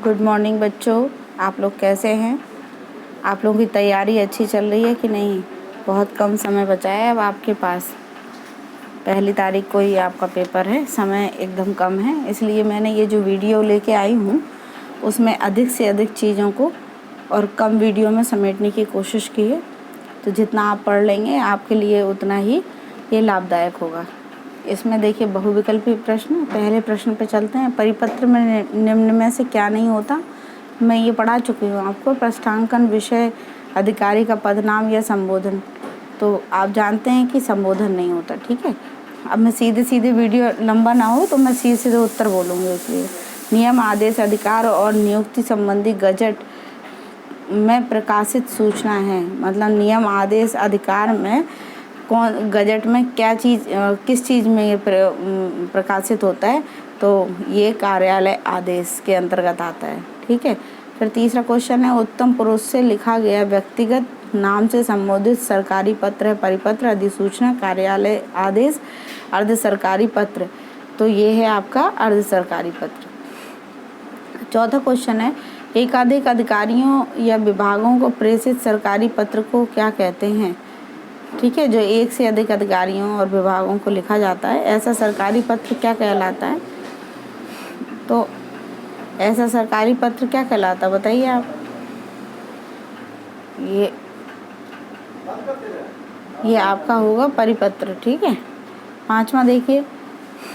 Good morning बच्चों, आप लोग कैसे हैं? आप लोगों की तैयारी अच्छी चल रही है कि नहीं? बहुत कम समय बचा है अब आपके पास। 1 तारीख को ही आपका पेपर है, समय एकदम कम है। इसलिए मैंने ये जो वीडियो लेके आई हूँ उसमें अधिक से अधिक चीज़ों को और कम वीडियो में समेटने की कोशिश की है। तो जितना आप पढ़ लेंगे आपके लिए उतना ही ये लाभदायक होगा। इसमें देखिए बहुविकल्पी प्रश्न। पहले प्रश्न पे चलते हैं। परिपत्र में निम्न में से क्या नहीं होता? मैं ये पढ़ा चुकी हूँ आपको। प्रश्नांकन, विषय, अधिकारी का पदनाम या संबोधन। तो आप जानते हैं कि संबोधन नहीं होता, ठीक है। अब मैं सीधे सीधे, वीडियो लंबा ना हो तो मैं सीधे सीधे उत्तर बोलूँगी। इसलिए नियम, आदेश, अधिकार और नियुक्ति संबंधी गजट में प्रकाशित सूचना है। मतलब नियम, आदेश, अधिकार में कौन, गजट में क्या चीज़, किस चीज़ में ये प्रकाशित होता है? तो ये कार्यालय आदेश के अंतर्गत आता है, ठीक है। फिर तीसरा क्वेश्चन है, उत्तम पुरुष से लिखा गया व्यक्तिगत नाम से संबोधित सरकारी पत्र है परिपत्र, अधिसूचना, कार्यालय आदेश, अर्ध सरकारी पत्र। तो ये है आपका अर्ध सरकारी पत्र। चौथा क्वेश्चन है, एकाधिक अधिकारियों या विभागों को प्रेषित सरकारी पत्र को क्या कहते हैं? ठीक है, जो एक से अधिक अधिकारियों और विभागों को लिखा जाता है, ऐसा सरकारी पत्र क्या कहलाता है? तो ऐसा सरकारी पत्र क्या कहलाता है बताइए आप? ये आपका होगा परिपत्र, ठीक है। पांचवा देखिए,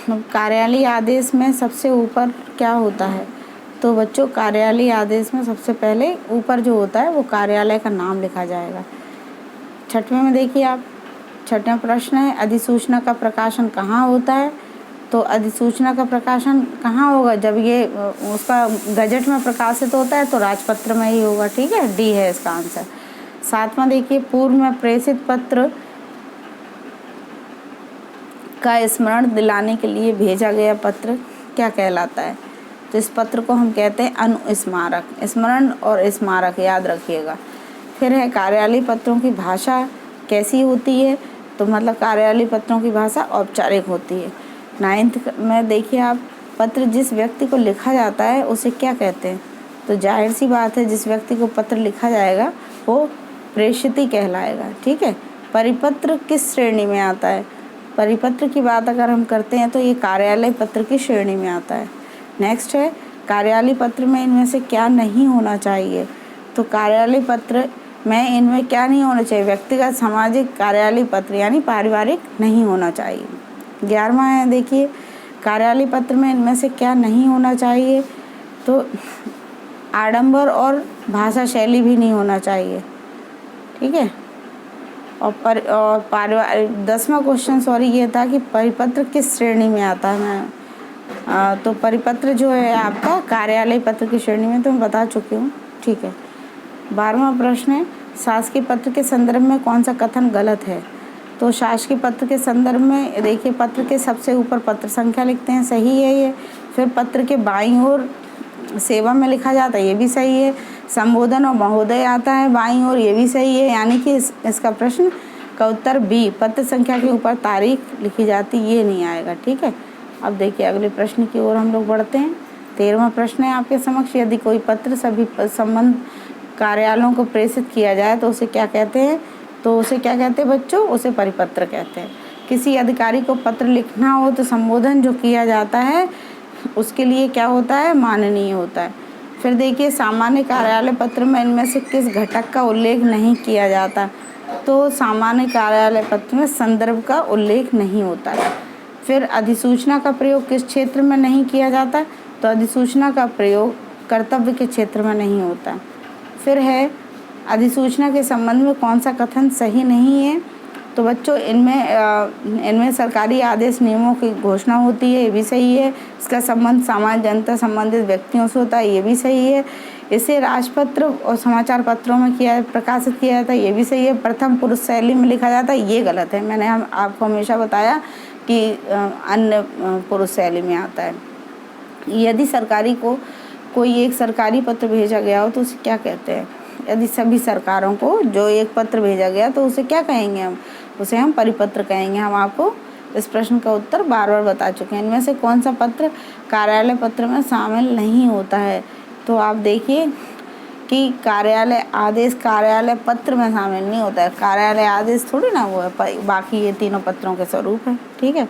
कार्यालय आदेश में सबसे ऊपर क्या होता है? तो बच्चों, कार्यालय आदेश में सबसे पहले ऊपर जो होता है वो कार्यालय का नाम लिखा जाएगा। छठवें में देखिए आप, छठवां प्रश्न है, अधिसूचना का प्रकाशन कहाँ होता है? तो अधिसूचना का प्रकाशन कहाँ होगा? जब ये उसका गजट में प्रकाशित होता है तो राजपत्र में ही होगा, ठीक है। डी है इसका आंसर। सातवां देखिए, पूर्व में प्रेषित पत्र का स्मरण दिलाने के लिए भेजा गया पत्र क्या कहलाता है? तो इस पत्र को हम कहते हैं अनुस्मारक। स्मरण और स्मारक याद रखिएगा। फिर है, कार्यालय पत्रों की भाषा कैसी होती है? तो मतलब कार्यालय पत्रों की भाषा औपचारिक होती है। 9th में देखिए आप, पत्र जिस व्यक्ति को लिखा जाता है उसे क्या कहते हैं? तो जाहिर सी बात है, जिस व्यक्ति को पत्र लिखा जाएगा वो प्रेषित कहलाएगा, ठीक है। परिपत्र किस श्रेणी में आता है? परिपत्र की बात अगर हम करते हैं तो ये कार्यालय पत्र की श्रेणी में आता है। नेक्स्ट है, कार्यालय पत्र में इनमें से क्या नहीं होना चाहिए? तो कार्यालय पत्र में इनमें क्या नहीं होना चाहिए? व्यक्तिगत, सामाजिक, कार्यालय पत्र यानी पारिवारिक नहीं होना चाहिए। 11वां है, देखिए, कार्यालय पत्र में इनमें से क्या नहीं होना चाहिए? तो आडंबर और भाषा शैली भी नहीं होना चाहिए, ठीक है। और 10वां क्वेश्चन ये था कि परिपत्र किस श्रेणी में आता है? तो परिपत्र जो है आपका कार्यालय पत्र की श्रेणी में, तो मैं बता चुकी हूँ, ठीक है। 12वां प्रश्न है, शासकीय पत्र के संदर्भ में कौन सा कथन गलत है? तो शासकीय पत्र के संदर्भ में देखिए, पत्र के सबसे ऊपर पत्र संख्या लिखते हैं, सही है ये। फिर पत्र के बाईं ओर सेवा में लिखा जाता है, ये भी सही है। संबोधन और महोदय आता है बाईं ओर, ये भी सही है। यानी कि इसका प्रश्न का उत्तर बी, पत्र संख्या के ऊपर तारीख लिखी जाती, ये नहीं आएगा, ठीक है। अब देखिए अगले प्रश्न की ओर हम लोग बढ़ते हैं। 13वां प्रश्न है आपके समक्ष, यदि कोई पत्र सभी संबंध कार्यालयों को प्रेषित किया जाए तो उसे क्या कहते हैं? तो उसे क्या कहते हैं बच्चों? उसे परिपत्र कहते हैं। किसी अधिकारी को पत्र लिखना हो तो संबोधन जो किया जाता है उसके लिए क्या होता है? माननीय होता है। फिर देखिए, सामान्य कार्यालय पत्र में इनमें से किस घटक का उल्लेख नहीं किया जाता? तो सामान्य कार्यालय पत्र में संदर्भ का उल्लेख नहीं होता है। फिर अधिसूचना का प्रयोग किस क्षेत्र में नहीं किया जाता? तो अधिसूचना का प्रयोग कर्तव्य के क्षेत्र में नहीं होता। फिर है, अधिसूचना के संबंध में कौन सा कथन सही नहीं है? तो बच्चों, इनमें सरकारी आदेश नियमों की घोषणा होती है, ये भी सही है। इसका संबंध सामान्य जनता संबंधित व्यक्तियों से होता है, ये भी सही है। इसे राजपत्र और समाचार पत्रों में प्रकाशित किया जाता है, ये भी सही है। प्रथम पुरुष शैली में लिखा जाता है, ये गलत है। मैंने आपको हमेशा बताया कि अन्य पुरुष शैली में आता है। यदि सरकारी को कोई एक सरकारी पत्र भेजा गया हो तो उसे क्या कहते हैं? यदि सभी सरकारों को जो एक पत्र भेजा गया तो उसे क्या कहेंगे? हम उसे हम परिपत्र कहेंगे। हम आपको इस प्रश्न का उत्तर बार बार बता चुके हैं। इनमें से कौन सा पत्र कार्यालय पत्र में शामिल नहीं होता है? तो आप देखिए कि कार्यालय आदेश कार्यालय पत्र में शामिल नहीं होता है। कार्यालय आदेश थोड़ी ना वो है, बाकी ये तीनों पत्रों के स्वरूप है। ठीक है,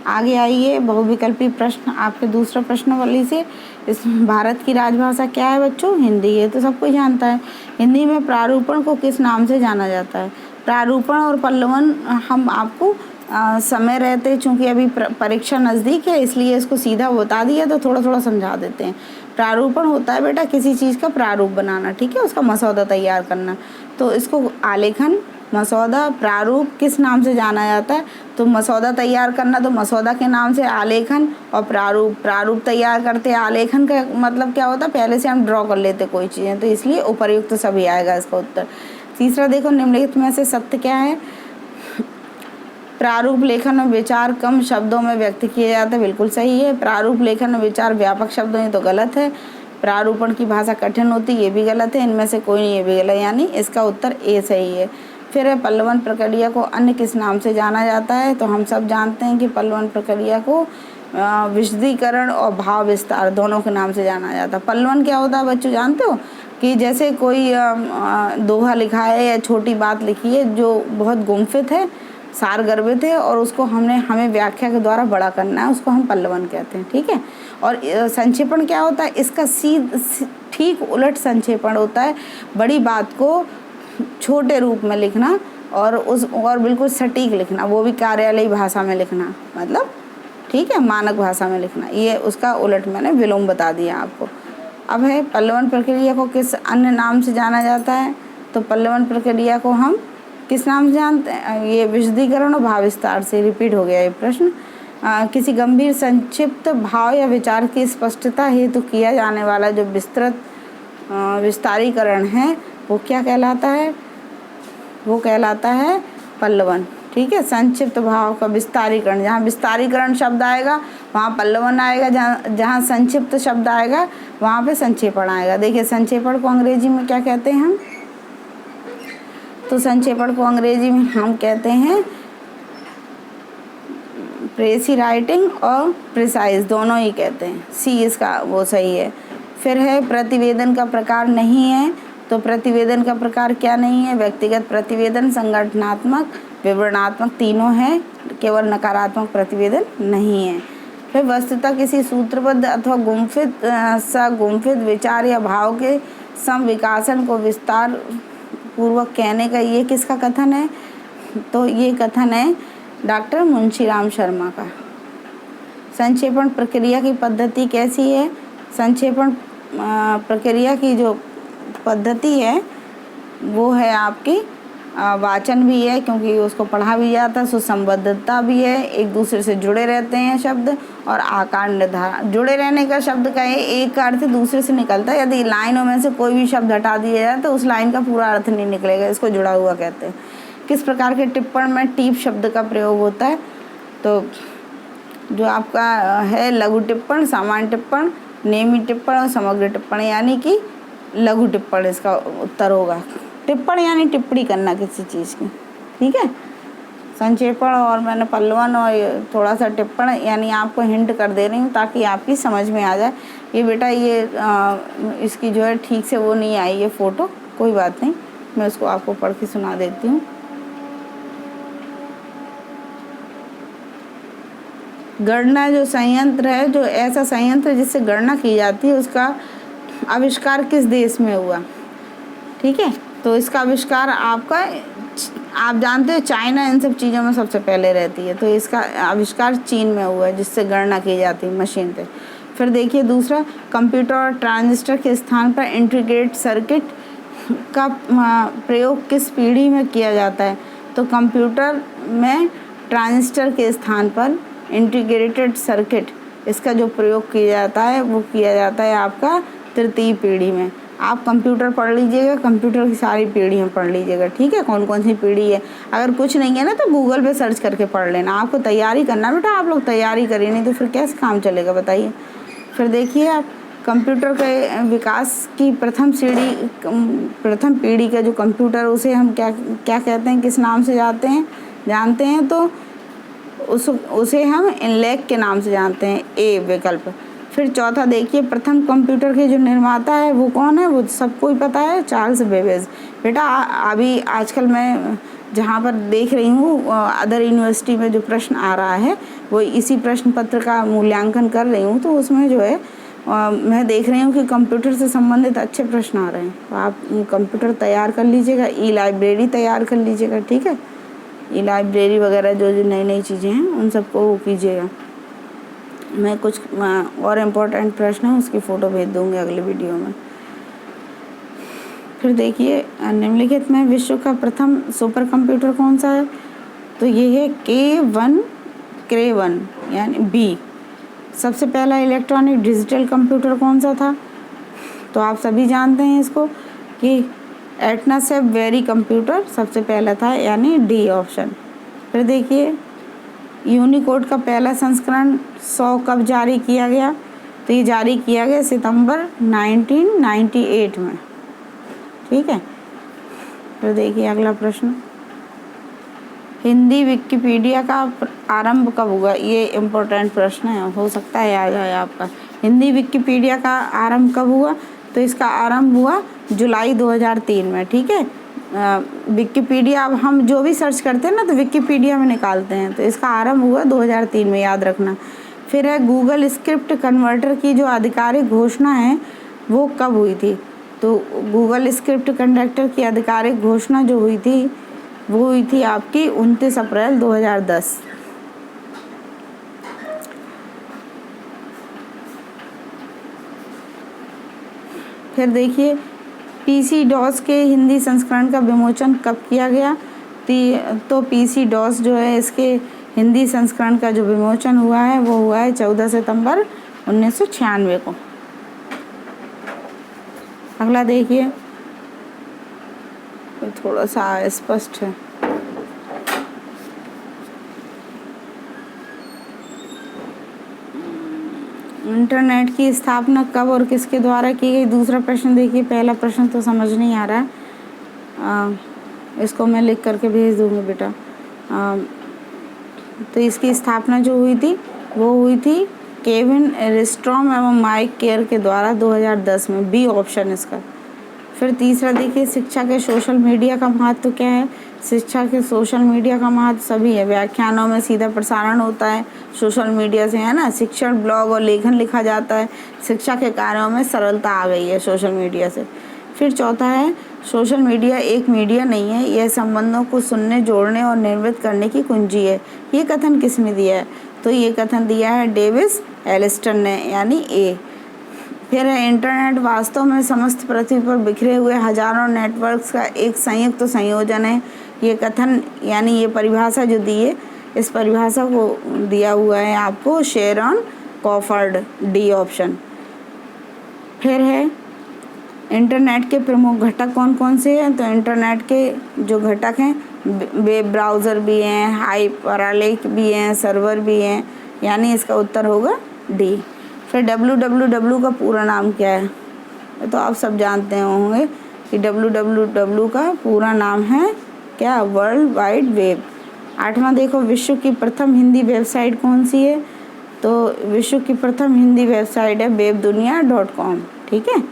आगे आइए। बहुविकल्पी प्रश्न, आपके दूसरा प्रश्न वाली से, इस भारत की राजभाषा क्या है बच्चों? हिंदी। ये तो सब कोई जानता है। हिंदी में प्रारूपण को किस नाम से जाना जाता है? प्रारूपण और पल्लवन हम आपको समय रहते, चूँकि अभी परीक्षा नज़दीक है इसलिए इसको सीधा बता दिया, तो थोड़ा थोड़ा समझा देते हैं। प्रारूपण होता है बेटा किसी चीज़ का प्रारूप बनाना, ठीक है, उसका मसौदा तैयार करना। तो इसको आलेखन, मसौदा, प्रारूप किस नाम से जाना जाता है? तो मसौदा तैयार करना तो मसौदा के नाम से आलेखन, और प्रारूप तैयार करते आलेखन का मतलब क्या होता है? पहले से हम ड्रॉ कर लेते कोई चीज़ें, तो इसलिए उपर्युक्त सभी आएगा इसका उत्तर। तीसरा देखो, निम्नलिखित में से सत्य क्या है? प्रारूप लेखन में विचार कम शब्दों में व्यक्त किए जाते हैं, बिल्कुल सही है। प्रारूप लेखन में विचार व्यापक शब्दों में, तो गलत है। प्रारूपण की भाषा कठिन होती है, ये भी गलत है। इनमें से कोई नहीं, ये भी गलत है, यानी इसका उत्तर ए सही है। फिर है पल्लवन प्रक्रिया को अन्य किस नाम से जाना जाता है? तो हम सब जानते हैं कि पल्लवन प्रक्रिया को विशदीकरण और भाव विस्तार दोनों के नाम से जाना जाता है। पल्लवन क्या होता है बच्चों जानते हो? कि जैसे कोई दोहा लिखा है या छोटी बात लिखी है जो बहुत गुम्फित है, सार गर्भित है, और उसको हमें व्याख्या के द्वारा बड़ा करना है, उसको हम पल्लवन कहते हैं। ठीक है, और संक्षेपण क्या होता है? इसका ठीक उलट संक्षेपण होता है, बड़ी बात को छोटे रूप में लिखना और बिल्कुल सटीक लिखना, वो भी कार्यालयी भाषा में लिखना, मतलब ठीक है, मानक भाषा में लिखना। ये उसका उलट मैंने विलोम बता दिया आपको। अब है पल्लवन प्रक्रिया को किस अन्य नाम से जाना जाता है? तो पल्लवन प्रक्रिया को हम किस नाम से जानते हैं? ये विशदीकरण और भाव विस्तार से रिपीट हो गया ये प्रश्न। किसी गंभीर संक्षिप्त भाव या विचार की स्पष्टता हेतु किया जाने वाला जो विस्तृत विस्तारीकरण है वो क्या कहलाता है? वो कहलाता है पल्लवन। ठीक है, संक्षिप्त भाव का विस्तारीकरण, जहाँ विस्तारीकरण शब्द आएगा वहाँ पल्लवन आएगा, जहाँ संक्षिप्त शब्द आएगा वहाँ पे संक्षेपण आएगा। देखिए संक्षेपण को अंग्रेजी में क्या कहते हैं हम? तो संक्षेपण को अंग्रेजी में हम कहते हैं प्रेसी राइटिंग और प्रिसाइज, दोनों ही कहते हैं। सी इसका वो सही है। फिर है प्रतिवेदन का प्रकार नहीं है, तो प्रतिवेदन का प्रकार क्या नहीं है? व्यक्तिगत प्रतिवेदन, संगठनात्मक, विवरणात्मक, तीनों है, केवल नकारात्मक प्रतिवेदन नहीं है। फिर वस्तुतः किसी सूत्रबद्ध अथवा गुम्फित विचार या भाव के संविकासन को विस्तार पूर्वक कहने का, ये किसका कथन है? तो ये कथन है डॉक्टर मुंशीराम शर्मा का। संक्षेपण प्रक्रिया की पद्धति कैसी है? संक्षेपण प्रक्रिया की जो पद्धति है वो है आपकी वाचन भी है, क्योंकि उसको पढ़ा भी जाता है, सुसंबद्धता भी है, एक दूसरे से जुड़े रहते हैं शब्द, और आकार निर्धारण। जुड़े रहने का शब्द का एक अर्थ दूसरे से निकलता है, यदि लाइनों में से कोई भी शब्द हटा दिया जाए तो उस लाइन का पूरा अर्थ नहीं निकलेगा, इसको जुड़ा हुआ कहते हैं। किस प्रकार के टिप्पण में टीप शब्द का प्रयोग होता है? तो जो आपका है लघु टिप्पण, सामान्य टिप्पण, नेमी टिप्पण और समग्र टिप्पण, यानी कि लघु टिप्पण इसका उत्तर होगा। टिप्पण यानी टिप्पणी करना किसी चीज़ की। ठीक है, संक्षेपण और मैंने पल्लवन और थोड़ा सा टिप्पण यानी आपको हिंट कर दे रही हूँ ताकि आपकी समझ में आ जाए। ये बेटा ये इसकी जो है ठीक से वो नहीं आई ये फ़ोटो, कोई बात नहीं, मैं उसको आपको पढ़ के सुना देती हूँ। गणना जो संयंत्र है, जो ऐसा संयंत्र जिससे गणना की जाती है, उसका आविष्कार किस देश में हुआ? ठीक है, तो इसका आविष्कार आपका, आप जानते हो चाइना इन सब चीज़ों में सबसे पहले रहती है, तो इसका आविष्कार चीन में हुआ है जिससे गणना की जाती है मशीन पे। फिर देखिए दूसरा, कंप्यूटर और ट्रांजिस्टर के स्थान पर इंटीग्रेटेड सर्किट का प्रयोग किस पीढ़ी में किया जाता है? तो कंप्यूटर में ट्रांजिस्टर के स्थान पर इंटीग्रेटेड सर्किट, इसका जो प्रयोग किया जाता है वो किया जाता है आपका तृतीय पीढ़ी में। आप कंप्यूटर पढ़ लीजिएगा, कंप्यूटर की सारी पीढ़ियाँ पढ़ लीजिएगा। ठीक है, कौन कौन सी पीढ़ी है, अगर कुछ नहीं है ना तो गूगल पे सर्च करके पढ़ लेना। आपको तैयारी करना बेटा, आप लोग तैयारी करिए, नहीं तो फिर कैसे काम चलेगा बताइए। फिर देखिए आप कंप्यूटर के विकास की प्रथम पीढ़ी का जो कंप्यूटर, उसे हम क्या कहते हैं, किस नाम से जानते हैं? तो उसे हम इनलैक के नाम से जानते हैं, ए विकल्प। फिर चौथा देखिए, प्रथम कंप्यूटर के जो निर्माता है वो कौन है, वो सबको ही पता है, चार्ल्स बेबेज। बेटा अभी आजकल मैं जहाँ पर देख रही हूँ अदर यूनिवर्सिटी में जो प्रश्न आ रहा है वो इसी प्रश्न पत्र का मूल्यांकन कर रही हूँ, तो उसमें जो है मैं देख रही हूँ कि कंप्यूटर से संबंधित अच्छे प्रश्न आ रहे हैं। तो आप कंप्यूटर तैयार कर लीजिएगा, ई लाइब्रेरी तैयार कर लीजिएगा, ठीक है। ई लाइब्रेरी वगैरह जो जो नई नई चीज़ें हैं उन सबको वो कीजिएगा। मैं कुछ और इम्पोर्टेंट प्रश्न है उसकी फ़ोटो भेज दूँगी अगले वीडियो में। फिर देखिए, निम्नलिखित में विश्व का प्रथम सुपर कंप्यूटर कौन सा है, तो ये है K1 यानी बी। सबसे पहला इलेक्ट्रॉनिक डिजिटल कंप्यूटर कौन सा था, तो आप सभी जानते हैं इसको कि एटनासेप वेरी कंप्यूटर सबसे पहला था, यानी डी ऑप्शन। फिर देखिए, यूनिकोड का पहला संस्करण 100 कब जारी किया गया, तो ये जारी किया गया सितंबर 1998 में, ठीक है। फिर देखिए अगला प्रश्न, हिंदी विकिपीडिया का आरंभ कब हुआ, ये इम्पोर्टेंट प्रश्न है, हो सकता है आ जाए आपका। हिंदी विकिपीडिया का आरंभ कब हुआ, तो इसका आरंभ हुआ जुलाई 2003 में, ठीक है। विकिपीडिया अब हम जो भी सर्च करते हैं ना तो विकिपीडिया में निकालते हैं, तो इसका आरंभ हुआ 2003 में, याद रखना। फिर है गूगल स्क्रिप्ट कन्वर्टर की जो आधिकारिक घोषणा है वो कब हुई थी, तो गूगल स्क्रिप्ट कन्वर्टर की आधिकारिक घोषणा जो हुई थी वो हुई थी आपकी 29 अप्रैल 2010। फिर देखिए, पीसी डॉस के हिंदी संस्करण का विमोचन कब किया गया, तो पीसी डॉस जो है इसके हिंदी संस्करण का जो विमोचन हुआ है वो हुआ है 14 सितंबर 1996 को। अगला देखिए, थोड़ा सा स्पष्ट है, इंटरनेट की स्थापना कब और किसके द्वारा की गई। दूसरा प्रश्न देखिए, पहला प्रश्न तो समझ नहीं आ रहा है, इसको मैं लिख करके भेज दूँगी बेटा। तो इसकी स्थापना जो हुई थी वो हुई थी केविन एरिस्ट्रॉम एवं माइक केयर के द्वारा 2010 में, बी ऑप्शन इसका। फिर तीसरा देखिए, शिक्षा के सोशल मीडिया का महत्व क्या है। शिक्षा के सोशल मीडिया का महत्व सभी है, व्याख्यानों में सीधा प्रसारण होता है सोशल मीडिया से, है ना। शिक्षण ब्लॉग और लेखन लिखा जाता है, शिक्षा के कार्यों में सरलता आ गई है सोशल मीडिया से। फिर चौथा है, सोशल मीडिया एक मीडिया नहीं है, यह संबंधों को सुनने, जोड़ने और निर्मित करने की कुंजी है। ये कथन किसने दिया है, तो ये कथन दिया है डेविस एलिस्टन ने, यानी ए। फिर है, इंटरनेट वास्तव में समस्त पृथ्वी पर बिखरे हुए हजारों नेटवर्क्स का एक संयुक्त संयोजन है। ये कथन यानी ये परिभाषा जो दी है, इस परिभाषा को दिया हुआ है आपको शेरॉन कॉफर्ड, डी ऑप्शन। फिर है, इंटरनेट के प्रमुख घटक कौन कौन से हैं, तो इंटरनेट के जो घटक हैं, वेब ब्राउज़र भी हैं, हाइपरलिंक भी हैं, सर्वर भी हैं, यानी इसका उत्तर होगा डी। फिर www का पूरा नाम क्या है, तो आप सब जानते होंगे कि www का पूरा नाम है क्या, वर्ल्ड वाइड वेब। आठवां देखो, विश्व की प्रथम हिंदी वेबसाइट कौन सी है, तो विश्व की प्रथम हिंदी वेबसाइट है webdunia.com, ठीक है।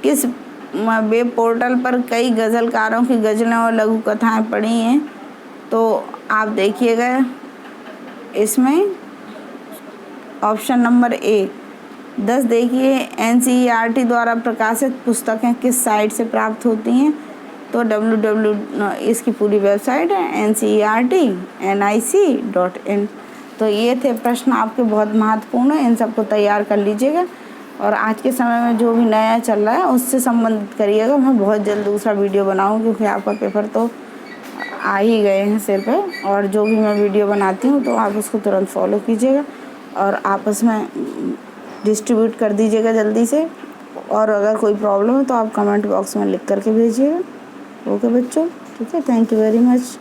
किस वेब पोर्टल पर कई गज़लकारों की गज़लें और लघु कथाएँ पढ़ी हैं, तो आप देखिएगा इसमें ऑप्शन नंबर ए 10 देखिए, NCERT द्वारा प्रकाशित पुस्तकें किस साइट से प्राप्त होती हैं, तो इसकी पूरी वेबसाइट है NCERT.nic.in। तो ये थे प्रश्न आपके बहुत महत्वपूर्ण हैं, इन सबको तैयार कर लीजिएगा और आज के समय में जो भी नया चल रहा है उससे संबंधित करिएगा। मैं बहुत जल्द दूसरा वीडियो बनाऊँ क्योंकि आपका पेपर तो आ ही गए हैं सिर पे, और जो भी मैं वीडियो बनाती हूँ तो आप उसको तुरंत फॉलो कीजिएगा और आपस में डिस्ट्रीब्यूट कर दीजिएगा जल्दी से। और अगर कोई प्रॉब्लम है तो आप कमेंट बॉक्स में लिख करके भेजिएगा। ओके बच्चों, ठीक है, थैंक यू वेरी मच।